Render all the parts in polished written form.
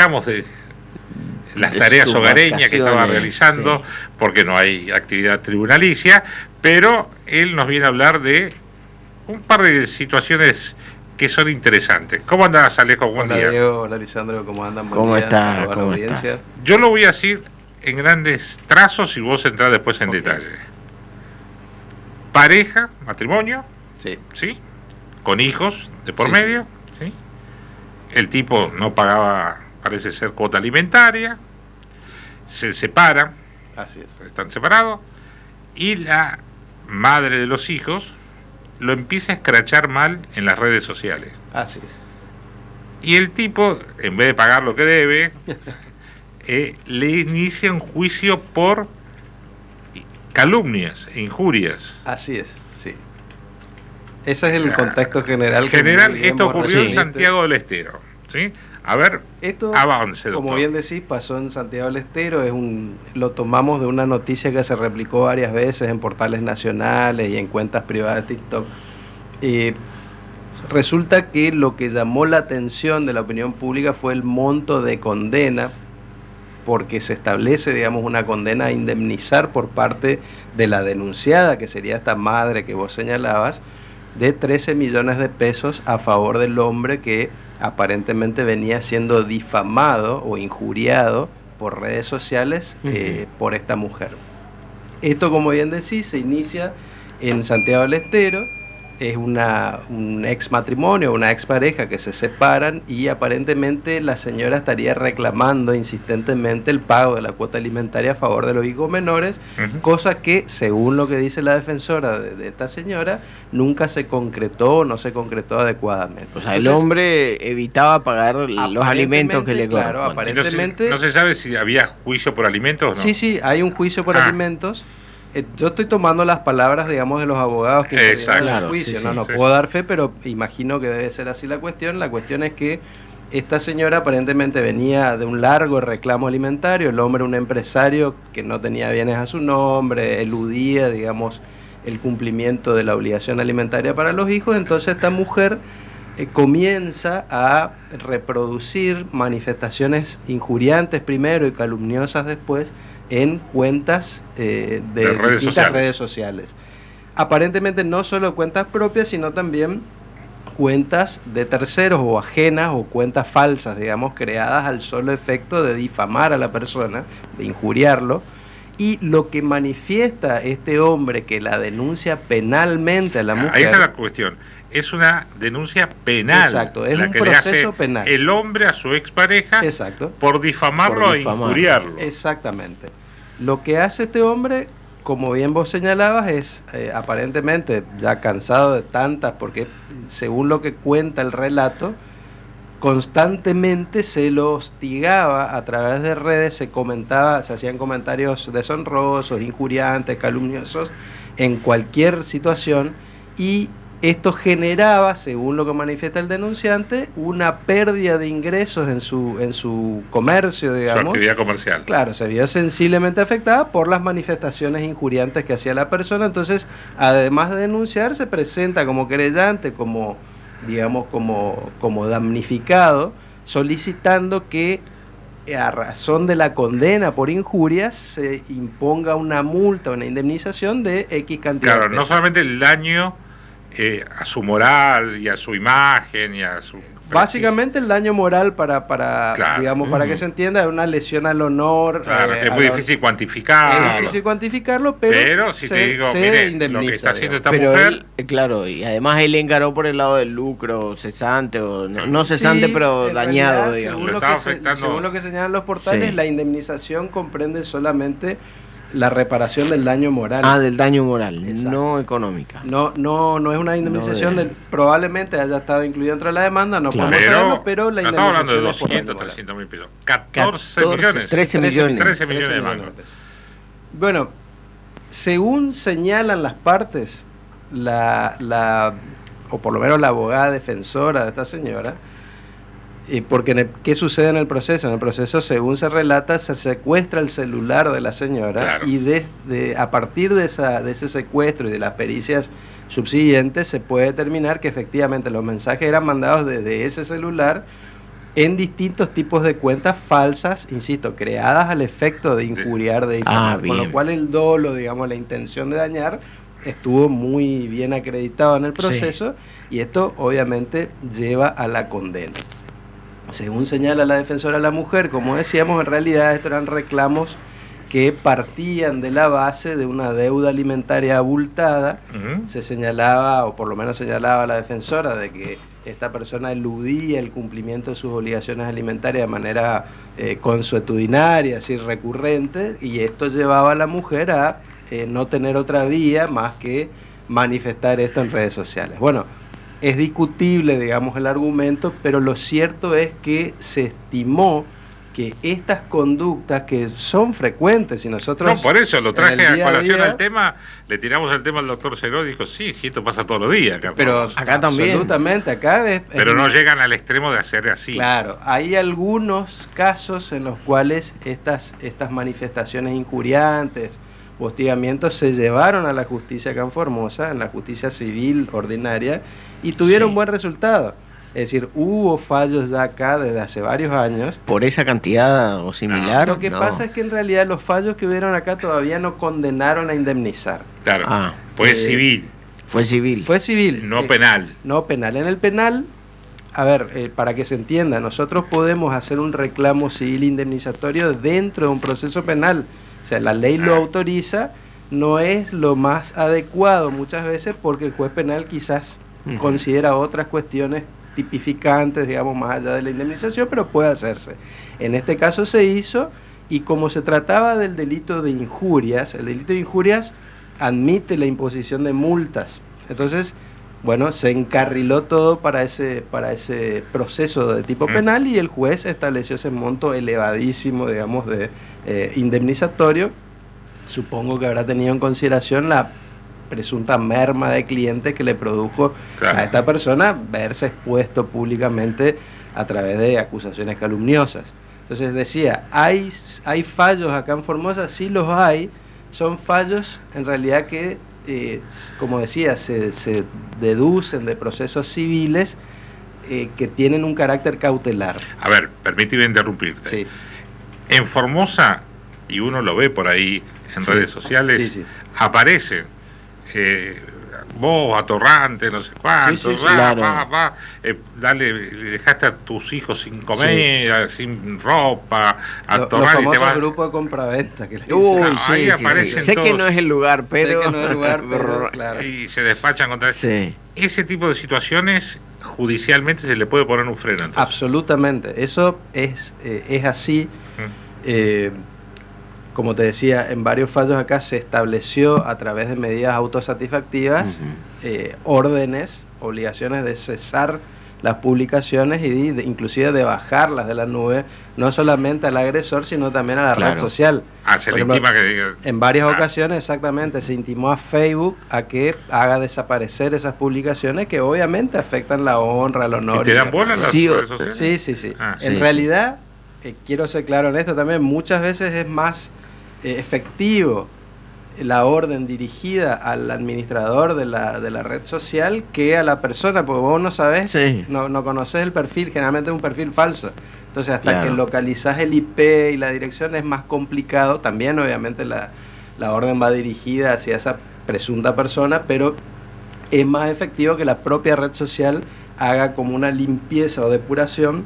digamos, de las De tareas sus hogareñas que estaba vacaciones, realizando, sí. porque no hay actividad tribunalicia, pero él nos viene a hablar de un par de situaciones que son interesantes. ¿Cómo andás, Alejo? Buen Hola día. Diego, hola Lisandro, ¿cómo andan? Buen ¿Cómo día, estás? saludos a la ¿Cómo audiencia. estás? Yo lo voy a decir en grandes trazos y vos entrás después en Ok. detalle. Pareja, matrimonio, Sí, ¿sí? Con hijos de por Sí, medio, ¿sí? El tipo no pagaba, parece ser, cuota alimentaria, se separan, así es. están separados, y la madre de los hijos lo empieza a escrachar mal en las redes sociales. Así es. Y el tipo, en vez de pagar lo que debe, le inicia un juicio por calumnias e injurias. Así es, sí. Ese es el contexto general. En general, muy bien esto vos ocurrió en resumiste. Santiago del Estero, ¿sí? A ver, Esto, avance, como doctor. bien decís, pasó en Santiago del Estero. Lo tomamos de una noticia que se replicó varias veces en portales nacionales y en cuentas privadas de TikTok. Resulta que lo que llamó la atención de la opinión pública fue el monto de condena, porque se establece, digamos, una condena a indemnizar por parte de la denunciada, que sería esta madre que vos señalabas, de 13 millones de pesos a favor del hombre que aparentemente venía siendo difamado o injuriado por redes sociales por esta mujer. Esto, como bien decís, se inicia en Santiago del Estero. Es un ex matrimonio, una ex pareja que se separan y aparentemente la señora estaría reclamando insistentemente el pago de la cuota alimentaria a favor de los hijos menores, cosa que, según lo que dice la defensora de esta señora, nunca se concretó, no se concretó adecuadamente. O sea, el hombre evitaba pagar los alimentos que le claro, corresponden. aparentemente. No se sabe si había juicio por alimentos o no. Sí, hay un juicio por alimentos. Yo estoy tomando las palabras, digamos, de los abogados que intervinieron en el juicio. No puedo dar fe, pero imagino que debe ser así la cuestión. La cuestión es que esta señora aparentemente venía de un largo reclamo alimentario. El hombre, un empresario que no tenía bienes a su nombre, eludía, digamos, el cumplimiento de la obligación alimentaria para los hijos. Entonces esta mujer comienza a reproducir manifestaciones injuriantes primero y calumniosas después en cuentas de distintas redes sociales. Aparentemente no solo cuentas propias, sino también cuentas de terceros o ajenas o cuentas falsas, digamos, creadas al solo efecto de difamar a la persona, de injuriarlo. Y lo que manifiesta este hombre que la denuncia penalmente a la mujer... Ahí está la cuestión. Es una denuncia penal. Exacto, es un proceso penal. El hombre a su expareja. Exacto. Por difamarlo e injuriarlo. Exactamente. Lo que hace este hombre, como bien vos señalabas, es aparentemente ya cansado de tantas, porque según lo que cuenta el relato, constantemente se lo hostigaba a través de redes, se hacían comentarios deshonrosos, injuriantes, calumniosos, en cualquier situación, y esto generaba, según lo que manifiesta el denunciante, una pérdida de ingresos en su comercio, digamos. Su actividad comercial. Claro, se vio sensiblemente afectada por las manifestaciones injuriantes que hacía la persona. Entonces, además de denunciar, se presenta como querellante, como damnificado, solicitando que a razón de la condena por injurias se imponga una multa, una indemnización de X cantidad. Claro, no solamente el daño a su moral y a su imagen y a su... Básicamente el daño moral para que se entienda, es una lesión al honor. Claro, es muy difícil cuantificarlo. Es difícil cuantificarlo, pero si te digo, mire, lo que está haciendo esta mujer... Claro, y además él encaró por el lado del lucro cesante, o no cesante, pero dañado, realidad, digamos. Según lo que señalan los portales, la indemnización comprende solamente la reparación del daño moral. Del daño moral, no económica. No es una indemnización, probablemente haya estado incluido dentro de la demanda, no podemos saberlo, pero la indemnización estamos hablando de 200, 300 mil pesos. 13 millones de mangos. Bueno, según señalan las partes, o por lo menos la abogada defensora de esta señora, porque ¿qué sucede en el proceso? En el proceso, según se relata, se secuestra el celular de la señora, y a partir de ese secuestro y de las pericias subsiguientes se puede determinar que efectivamente los mensajes eran mandados desde ese celular en distintos tipos de cuentas falsas, insisto, creadas al efecto de injuriar, de difamar, con lo cual el dolo, digamos, la intención de dañar, estuvo muy bien acreditado en el proceso, y esto obviamente lleva a la condena. Según señala la defensora de la mujer, como decíamos, en realidad estos eran reclamos que partían de la base de una deuda alimentaria abultada. Se señalaba, o por lo menos señalaba la defensora, de que esta persona eludía el cumplimiento de sus obligaciones alimentarias de manera consuetudinaria, así recurrente, y esto llevaba a la mujer a no tener otra vía más que manifestar esto en redes sociales. Bueno, es discutible, digamos, el argumento, pero lo cierto es que se estimó que estas conductas que son frecuentes, y nosotros... No, por eso lo traje a colación al tema, le tiramos el tema al doctor Ceró, dijo, sí, esto pasa todos los días acá. Pero acá también. Absolutamente, acá pero no llegan al extremo de hacer así. Claro, hay algunos casos en los cuales estas manifestaciones injuriantes, hostigamientos, se llevaron a la justicia acá en Formosa, en la justicia civil ordinaria, y tuvieron buen resultado. Es decir, hubo fallos ya acá desde hace varios años. ¿Por esa cantidad o similar? Lo que pasa es que en realidad los fallos que hubieron acá todavía no condenaron a indemnizar. Claro, fue civil. Fue civil. Fue civil. No penal. No penal. En el penal, a ver, para que se entienda, nosotros podemos hacer un reclamo civil indemnizatorio dentro de un proceso penal. O sea, la ley lo autoriza, no es lo más adecuado muchas veces porque el juez penal quizás considera otras cuestiones tipificantes, digamos, más allá de la indemnización, pero puede hacerse. En este caso se hizo, y como se trataba del delito de injurias, el delito de injurias admite la imposición de multas. Entonces, bueno, se encarriló todo para ese proceso de tipo penal, y el juez estableció ese monto elevadísimo, digamos, de indemnizatorio. Supongo que habrá tenido en consideración la presunta merma de clientes que le produjo a esta persona verse expuesto públicamente a través de acusaciones calumniosas. Entonces decía, ¿hay fallos acá en Formosa? Sí los hay, son fallos en realidad que, como decía, se deducen de procesos civiles que tienen un carácter cautelar. A ver, permíteme interrumpirte. Sí. En Formosa, y uno lo ve por ahí en redes sociales, aparecen vos, atorrante, no sé cuánto, dejaste a tus hijos sin comer, sin ropa, los famosos grupos de compraventa que ahí aparecen. Sé que no es el lugar, pero... claro. Y se despachan contra ese tipo de situaciones. Judicialmente se le puede poner un freno, entonces. Absolutamente, eso es así. Como te decía, en varios fallos acá se estableció a través de medidas autosatisfactivas órdenes, obligaciones de cesar las publicaciones y inclusive de bajarlas de la nube, no solamente al agresor, sino también a la red social. Se le intima que diga. En varias ocasiones, exactamente, se intimó a Facebook a que haga desaparecer esas publicaciones que obviamente afectan la honra, el honor. ¿Y te dan bola las redes sociales? Sí. En realidad, quiero ser claro en esto también, muchas veces es más efectivo la orden dirigida al administrador de la red social que a la persona, porque vos no sabés, no conocés el perfil, generalmente es un perfil falso. Entonces hasta que localizás el IP y la dirección es más complicado. También obviamente la orden va dirigida hacia esa presunta persona, pero es más efectivo que la propia red social haga como una limpieza o depuración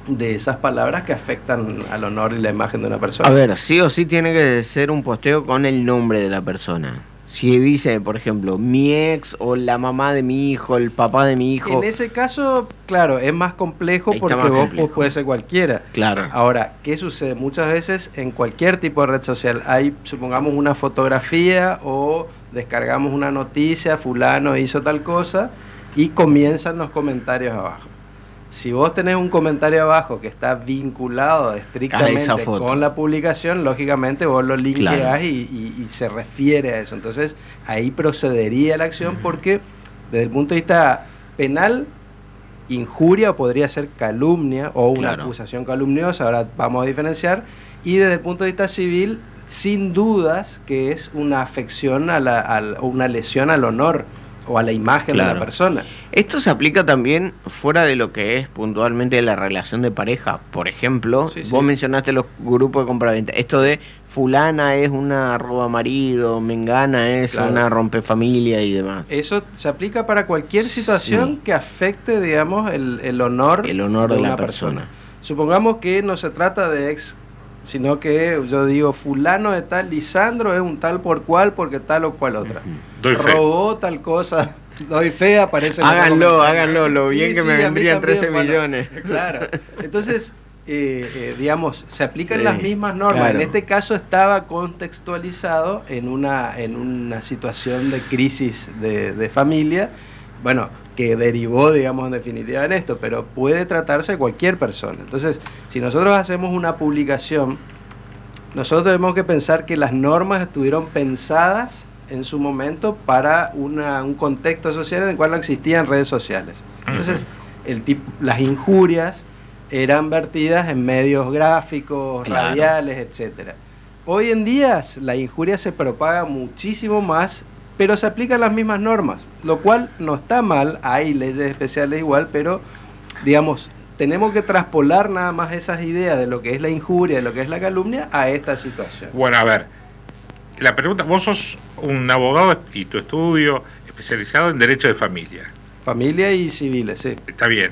de esas palabras que afectan al honor y la imagen de una persona. A ver, sí o sí tiene que ser un posteo con el nombre de la persona. Si dice, por ejemplo, mi ex o la mamá de mi hijo, el papá de mi hijo. En ese caso, claro, es más complejo porque vos puede ser cualquiera. Claro. Ahora, ¿qué sucede? Muchas veces en cualquier tipo de red social hay, supongamos, una fotografía o descargamos una noticia, fulano hizo tal cosa, y comienzan los comentarios abajo. Si vos tenés un comentario abajo que está vinculado estrictamente con la publicación, lógicamente vos lo linkeás y se refiere a eso. Entonces ahí procedería la acción porque desde el punto de vista penal, injuria o podría ser calumnia o una acusación calumniosa, ahora vamos a diferenciar, y desde el punto de vista civil, sin dudas que es una afección o una lesión al honor o a la imagen de la persona. Esto se aplica también fuera de lo que es puntualmente la relación de pareja. Por ejemplo, vos mencionaste los grupos de compraventa. Esto de fulana es una roba marido, mengana es una rompefamilia y demás. Eso se aplica para cualquier situación que afecte, digamos, el honor de la persona. Supongamos que no se trata de ex, sino que yo digo fulano de tal, Lisandro es un tal por cual porque tal o cual otra. Robó tal cosa, doy fe, aparece. Háganlo, lo bien que me vendrían 13 millones. Claro, entonces, digamos, se aplican las mismas normas. En este caso estaba contextualizado en una situación de crisis de familia, bueno, que derivó, digamos, en definitiva en esto, pero puede tratarse de cualquier persona. Entonces, si nosotros hacemos una publicación, nosotros tenemos que pensar que las normas estuvieron pensadas en su momento para un contexto social en el cual no existían redes sociales. Entonces, las injurias eran vertidas en medios gráficos, radiales, etcétera. Hoy en día la injuria se propaga muchísimo más, pero se aplican las mismas normas, lo cual no está mal, hay leyes especiales igual, pero digamos, tenemos que traspolar nada más esas ideas de lo que es la injuria, de lo que es la calumnia, a esta situación. Bueno, a ver, la pregunta, vos sos un abogado y tu estudio especializado en derecho de familia. Familia y civiles, sí. Está bien.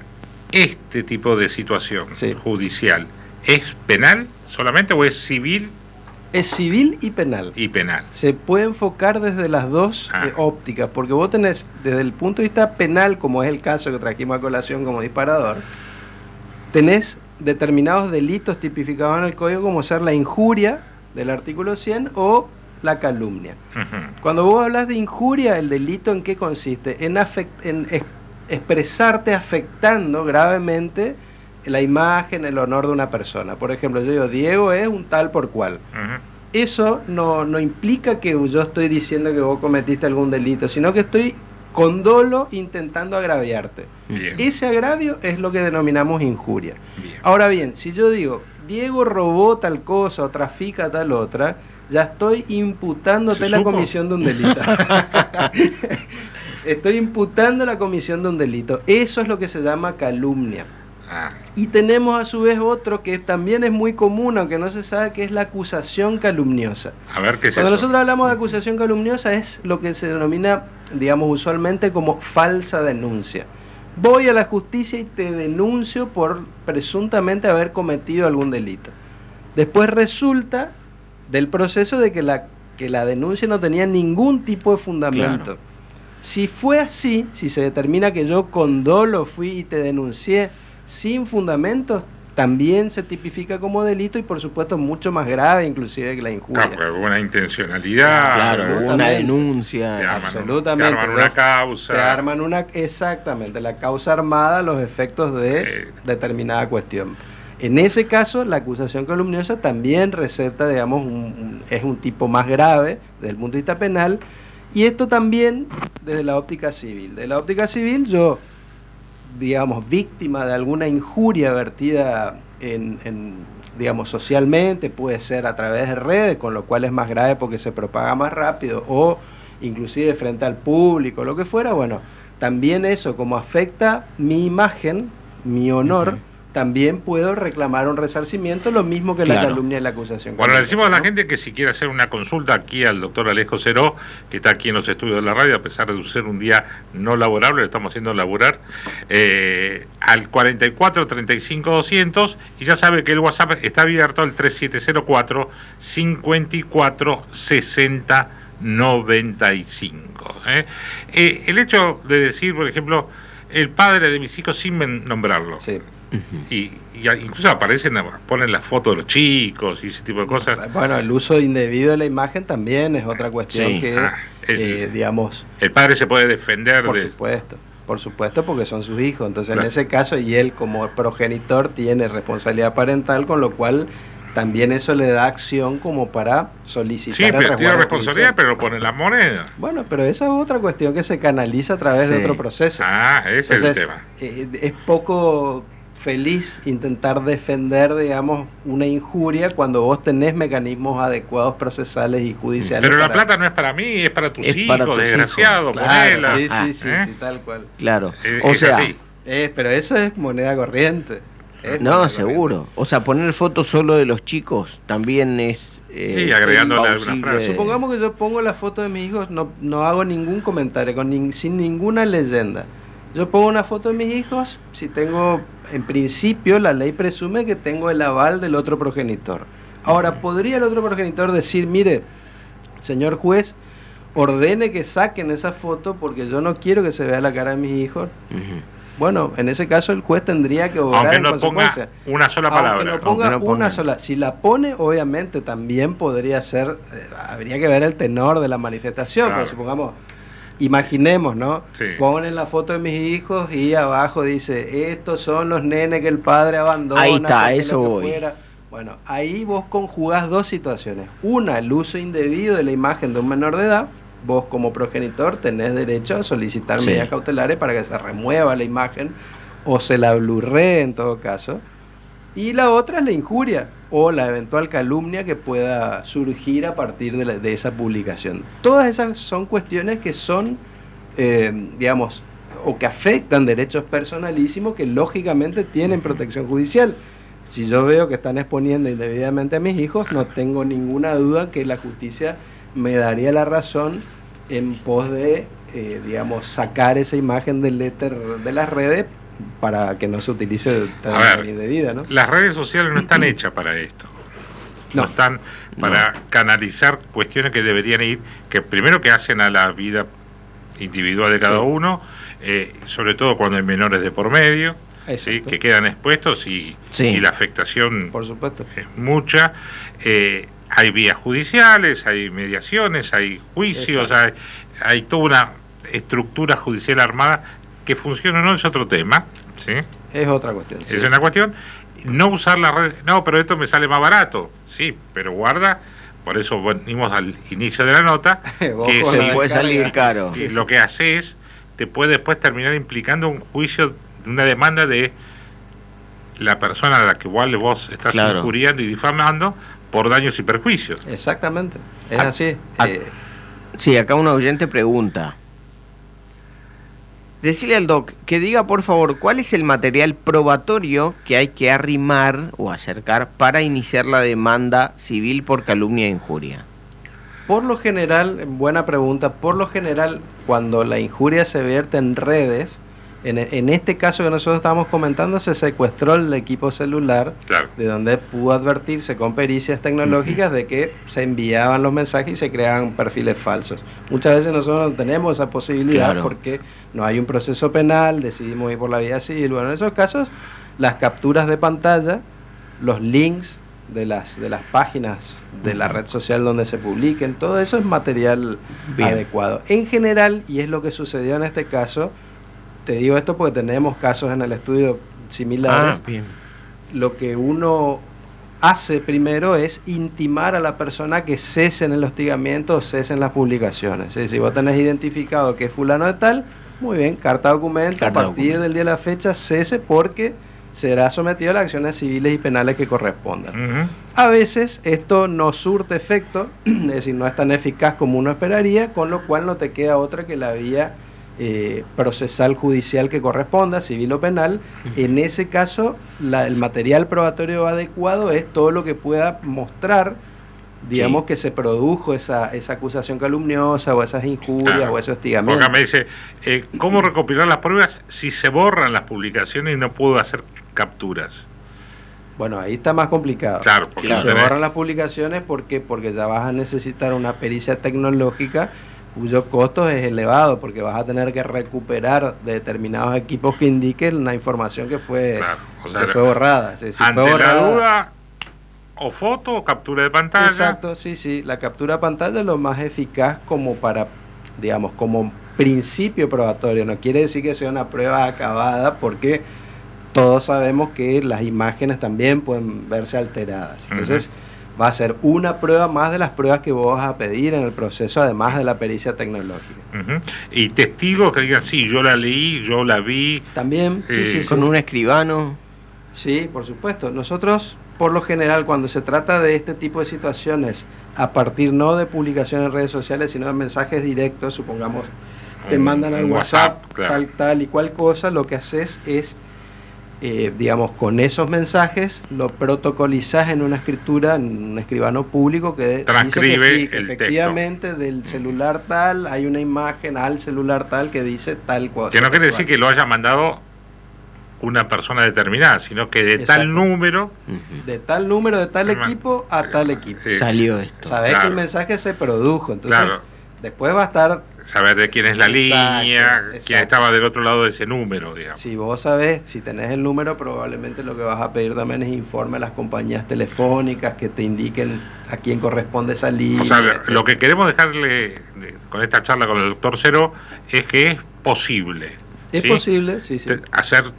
Este tipo de situación judicial, ¿es penal solamente o es civil? Es civil y penal. Y penal. Se puede enfocar desde las dos ópticas, porque vos tenés, desde el punto de vista penal, como es el caso que trajimos a colación como disparador, tenés determinados delitos tipificados en el código, como ser la injuria del artículo 100 o la calumnia. Cuando vos hablas de injuria, ¿el delito en qué consiste? En expresarte afectando gravemente la imagen, el honor de una persona. Por ejemplo, yo digo, Diego es un tal por cual. Eso no implica que yo estoy diciendo que vos cometiste algún delito, sino que estoy con dolo intentando agraviarte. Ese agravio es lo que denominamos injuria. Ahora bien, si yo digo, Diego robó tal cosa o trafica tal otra, ya estoy imputándote la comisión de un delito. Estoy imputando la comisión de un delito. Eso es lo que se llama calumnia. Y tenemos a su vez otro que también es muy común, aunque no se sabe, que es la acusación calumniosa. A ver, ¿qué es Cuando eso? nosotros hablamos de acusación calumniosa es lo que se denomina, digamos, usualmente como falsa denuncia. Voy a la justicia y te denuncio por presuntamente haber cometido algún delito. Después resulta del proceso de que la denuncia no tenía ningún tipo de fundamento. Si fue así, si se determina que yo con dolo fui y te denuncié sin fundamentos, también se tipifica como delito y por supuesto mucho más grave inclusive que la injuria. Claro, una intencionalidad, una denuncia, absolutamente. Te arman una causa. Exactamente, la causa armada, los efectos de determinada cuestión. En ese caso, la acusación calumniosa también receta, digamos, es un tipo más grave desde el punto de vista penal, y esto también desde la óptica civil. De la óptica civil, yo, digamos, víctima de alguna injuria vertida digamos, socialmente, puede ser a través de redes, con lo cual es más grave porque se propaga más rápido, o inclusive frente al público, lo que fuera, bueno, también eso, como afecta mi imagen, mi honor, también puedo reclamar un resarcimiento, lo mismo que la calumnia y la acusación. Bueno, le decimos a la gente que si quiere hacer una consulta aquí al doctor Alejo Seró, que está aquí en los estudios de la radio, a pesar de ser un día no laborable, lo estamos haciendo laburar, al 44 35 200, y ya sabe que el WhatsApp está abierto al 3704 54 60 95. El hecho de decir, por ejemplo, el padre de mis hijos sin nombrarlo. Y incluso aparecen, ponen las fotos de los chicos y ese tipo de cosas. Bueno, el uso indebido de la imagen también es otra cuestión que, digamos... El padre se puede defender por supuesto, porque son sus hijos. Entonces, en ese caso, y él como progenitor tiene responsabilidad parental, con lo cual también eso le da acción como para solicitar. Sí, pero tiene responsabilidad, pero pone la moneda. Bueno, pero esa es otra cuestión que se canaliza a través de otro proceso. Ese es el tema. Es poco feliz intentar defender, digamos, una injuria cuando vos tenés mecanismos adecuados procesales y judiciales. Pero la plata no es para mí, es para tus hijos, desgraciado, claro, sí, tal cual. Claro, o sea, pero eso es moneda corriente. No, seguro. O sea, poner fotos solo de los chicos también es... sí, agregándole alguna frase. Supongamos que yo pongo la foto de mis hijos, no hago ningún comentario, sin ninguna leyenda. Yo pongo una foto de mis hijos, si tengo, en principio, la ley presume que tengo el aval del otro progenitor. Ahora, ¿podría el otro progenitor decir, mire, señor juez, ordene que saquen esa foto porque yo no quiero que se vea la cara de mis hijos? Bueno, en ese caso el juez tendría que obrar en consecuencia. Ponga una sola palabra. Aunque no ponga una sola. Si la pone, obviamente también podría ser, habría que ver el tenor de la manifestación, claro. Pero supongamos... Imaginemos, ¿no? Sí. Ponen la foto de mis hijos y abajo dice, estos son los nenes que el padre abandona. Ahí está, eso voy. Bueno, ahí vos conjugás dos situaciones. Una, el uso indebido de la imagen de un menor de edad. Vos como progenitor tenés derecho a solicitar medidas cautelares para que se remueva la imagen o se la blurree en todo caso. Y la otra es la injuria o la eventual calumnia que pueda surgir a partir de esa publicación. Todas esas son cuestiones que son, digamos, o que afectan derechos personalísimos que lógicamente tienen protección judicial. Si yo veo que están exponiendo indebidamente a mis hijos, no tengo ninguna duda que la justicia me daría la razón en pos de, digamos, sacar esa imagen del éter de las redes para que no se utilice de manera indebida, ¿no? Las redes sociales no están hechas para esto. No están para canalizar cuestiones que deberían ir, que primero que hacen a la vida individual de cada uno, sobre todo cuando hay menores de por medio, ¿sí? Que quedan expuestos y la afectación, por supuesto, es mucha. Hay vías judiciales, hay mediaciones, hay juicios, hay toda una estructura judicial armada que funciona, no es otro tema, ¿sí? Es otra cuestión. Es una cuestión, no usar la red, no, pero esto me sale más barato, sí, pero guarda, por eso venimos al inicio de la nota, que si puede salir caro. Si lo que haces te puede después terminar implicando un juicio, una demanda de la persona a la que igual vos estás injuriando y difamando por daños y perjuicios. Exactamente, es así. Sí, acá un oyente pregunta. Decirle al doc que diga por favor cuál es el material probatorio que hay que arrimar o acercar para iniciar la demanda civil por calumnia e injuria. Por lo general, buena pregunta, por lo general cuando la injuria se vierte en redes, en este caso que nosotros estábamos comentando, se secuestró el equipo celular, de donde pudo advertirse con pericias tecnológicas de que se enviaban los mensajes y se creaban perfiles falsos. Muchas veces nosotros no tenemos esa posibilidad porque no hay un proceso penal, decidimos ir por la vía civil. Bueno, en esos casos, las capturas de pantalla, los links de las páginas de la red social donde se publiquen, todo eso es material adecuado. En general, y es lo que sucedió en este caso, te digo esto porque tenemos casos en el estudio similares. Lo que uno hace primero es intimar a la persona que cesen el hostigamiento o cesen las publicaciones. Si vos tenés identificado que es fulano de tal, muy bien, carta documento, a partir del día de la fecha cese porque será sometido a las acciones civiles y penales que correspondan. A veces esto no surte efecto, es decir, no es tan eficaz como uno esperaría, con lo cual no te queda otra que la vía procesal judicial que corresponda, civil o penal. En ese caso, el material probatorio adecuado es todo lo que pueda mostrar, digamos, que se produjo esa acusación calumniosa o esas injurias o ese hostigamiento. Porque me dice, ¿cómo recopilar las pruebas si se borran las publicaciones y no puedo hacer capturas? Bueno, ahí está más complicado. Porque se borran las publicaciones, ¿por qué? Porque ya vas a necesitar una pericia tecnológica cuyo costo es elevado, porque vas a tener que recuperar de determinados equipos que indiquen la información que fue, fue borrada. Si ante fue borrada, la duda, o foto o captura de pantalla. Exacto, sí. La captura de pantalla es lo más eficaz como para, digamos, como principio probatorio. No quiere decir que sea una prueba acabada, porque todos sabemos que las imágenes también pueden verse alteradas. Entonces, va a ser una prueba más de las pruebas que vos vas a pedir en el proceso, además de la pericia tecnológica. Y testigos que digan, sí, yo la leí, yo la vi. También, con un escribano. Sí, por supuesto. Nosotros, por lo general, cuando se trata de este tipo de situaciones, a partir no de publicaciones en redes sociales, sino de mensajes directos, supongamos, te mandan al WhatsApp, claro, tal y cual cosa, lo que haces es, digamos, con esos mensajes lo protocolizás en una escritura, en un escribano público que transcribe dice que sí, que el efectivamente texto. Del celular tal hay una imagen al celular tal que dice tal cosa. Que no quiere decir que lo haya mandado una persona determinada, sino que de tal número, de tal equipo a tal equipo salió esto. Sabés que el mensaje se produjo, entonces después va a estar saber de quién es la línea, quién estaba del otro lado de ese número, digamos. Si vos sabés, si tenés el número, probablemente lo que vas a pedir también es informe a las compañías telefónicas que te indiquen a quién corresponde esa línea. O sea, lo que queremos dejarle con esta charla con el doctor Cero es que es posible. Es posible, sí. Hacer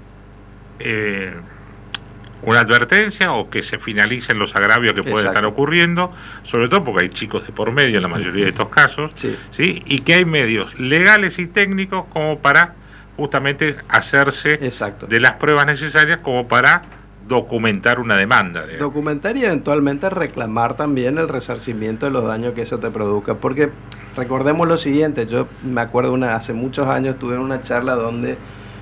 una advertencia o que se finalicen los agravios que pueden estar ocurriendo, sobre todo porque hay chicos de por medio en la mayoría de estos casos, ¿sí? Y que hay medios legales y técnicos como para justamente hacerse de las pruebas necesarias como para documentar una demanda. Documentar y eventualmente reclamar también el resarcimiento de los daños que eso te produzca, porque recordemos lo siguiente, yo me acuerdo hace muchos años tuve una charla donde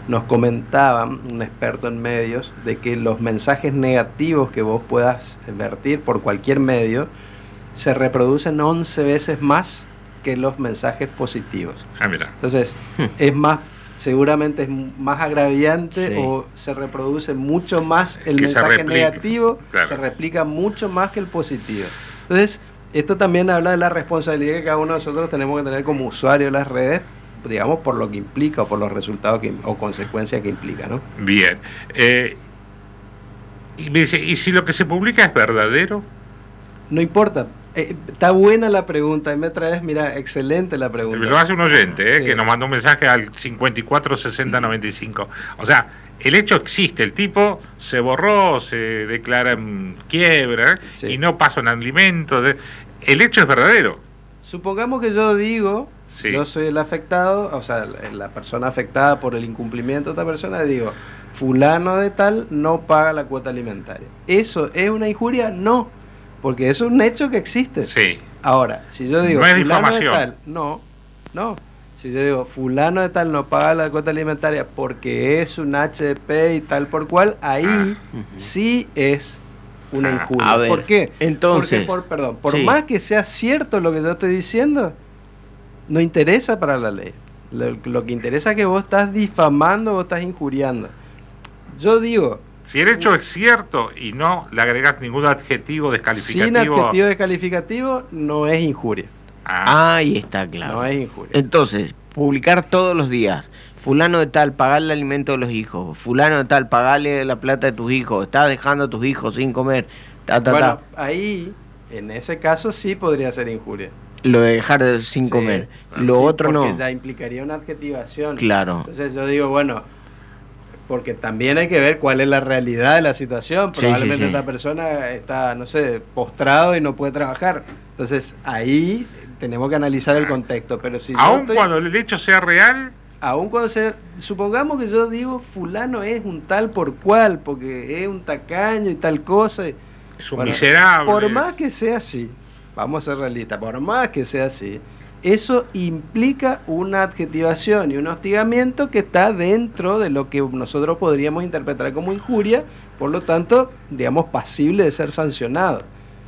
nos comentaban, un experto en medios, de que los mensajes negativos que vos puedas vertir por cualquier medio se reproducen 11 veces más que los mensajes positivos. Mira. Entonces, es más, seguramente es más agraviante o se reproduce mucho más el mensaje negativo, se replica mucho más que el positivo. Entonces, esto también habla de la responsabilidad que cada uno de nosotros tenemos que tener como usuario de las redes, digamos, por lo que implica o por los resultados o consecuencias que implica, ¿no? Bien. Y me dice, ¿y si lo que se publica es verdadero? No importa. Está buena la pregunta. Y me traes, mira, excelente la pregunta. Me lo hace un oyente, que nos mandó un mensaje al 546095. O sea, el hecho existe. El tipo se borró, se declara en quiebra y no pasa un alimento. El hecho es verdadero. Supongamos que yo digo... Yo soy el afectado, o sea, la persona afectada por el incumplimiento de esta persona, digo, fulano de tal no paga la cuota alimentaria. ¿Eso es una injuria? No, porque eso es un hecho que existe. Ahora, si yo digo, fulano de tal, no. Si yo digo, fulano de tal no paga la cuota alimentaria porque es un HDP y tal por cual, ahí sí es una injuria. A ver, ¿por qué? Entonces, porque, por más que sea cierto lo que yo estoy diciendo, no interesa para la ley. Lo que interesa es que vos estás difamando, vos estás injuriando. Yo digo... Si el hecho es cierto y no le agregas ningún adjetivo descalificativo... Sin adjetivo descalificativo no es injuria. Ahí está claro. No es injuria. Entonces, publicar todos los días. Fulano de tal, pagarle el alimento de los hijos. Fulano de tal, pagarle la plata de tus hijos. Estás dejando a tus hijos sin comer. Ahí, en ese caso sí podría ser injuria. Lo de dejar sin comer. Lo otro no. Porque ya implicaría una adjetivación. Claro. Entonces yo digo, bueno, porque también hay que ver cuál es la realidad de la situación. Probablemente esta persona está, no sé, postrado y no puede trabajar. Entonces ahí tenemos que analizar el contexto. Pero si cuando el hecho sea real... Aún cuando supongamos que yo digo, fulano es un tal por cual, porque es un tacaño y tal cosa. Es un miserable. Por más que sea así, vamos a ser realistas, por más que sea así, eso implica una adjetivación y un hostigamiento que está dentro de lo que nosotros podríamos interpretar como injuria, por lo tanto, digamos, pasible de ser sancionado.